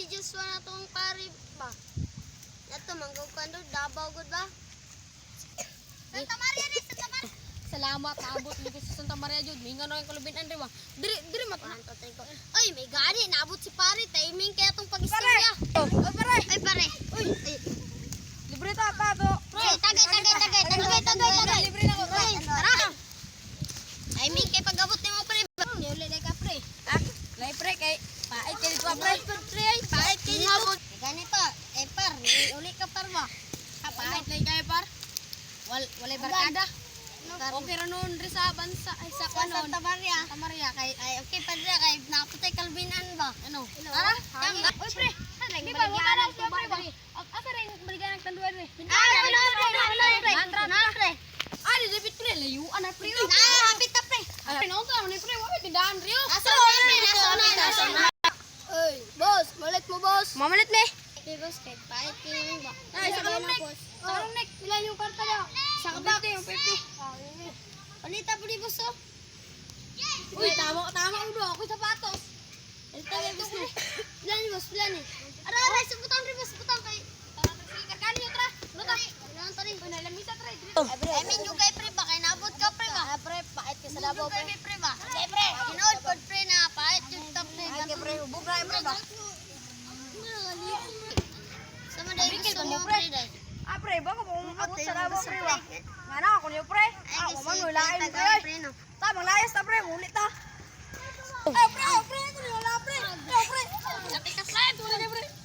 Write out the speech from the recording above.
si Joshua na tong pare ba? Nato manggog kando Davao gud ba? Santa Maria ni Santa Maria. Salamat naabot ni sa Santa Maria jud. Mingon ang kulubinan di ba? Diri mat. Ay, may gani naabot si pare timing kaya tong pagistorya. Oy pare. Ay pare. Uy, ay. Libre ta pa do. Ay, tagay. Libre na ko. Tara. Timing kay pag-abot nimo pre. Uli na ka pre. Lay pre kay pait kay dito pre. Pait kay dito. Ganito, par, uli ka par ba? Pait lay kay par. Walay barkada. Okay ra noon ri sa bansa ay sa kanon. Santa Maria. Santa Maria kay Ay, okay pa dira kay naputay kalbinan ba? ano? Tara, tama. Oy pre. Di ba wala na siya pre. Asa rin balikan ang tanduan re. pre. Ali debit pre layuan na pre. Hapit na pre. Ay no ta ni pre wa tindahan rio. Nasa na. Oy, boss, malit mo boss. Mamalit me. Okay, boss, kay pait kay ba? Ay sa kalong nek. Sa kalong nek ilan yung kwarta daw? Sa kabak yung 50. Palita po di boss oh. Uy tama udo ako sapatos. Palita kay boss ni. Plan boss, plan eh. Ara, subutang ri boss, subutang kay. Kakani utra. Luta. Kailangan to rin. Uy nalamisa tre. I mean, yung kay pre ba? Kay nabot ka pre ba? Pre pait ka sa Yung kay pre ba? Kay pre. Kinood po pre na pait yung top pre. Ay pre hubog ra pre ba? Sama dahil gusto mo pre dahil. Ah pre baka mo abot sa labo pre ba? Ngana ako niyo pre. Ako man walain pre. Ta maglayas ta pre ulit ta. Pre, ko wala pre. Pre. Tapi ka slide. Wala pre.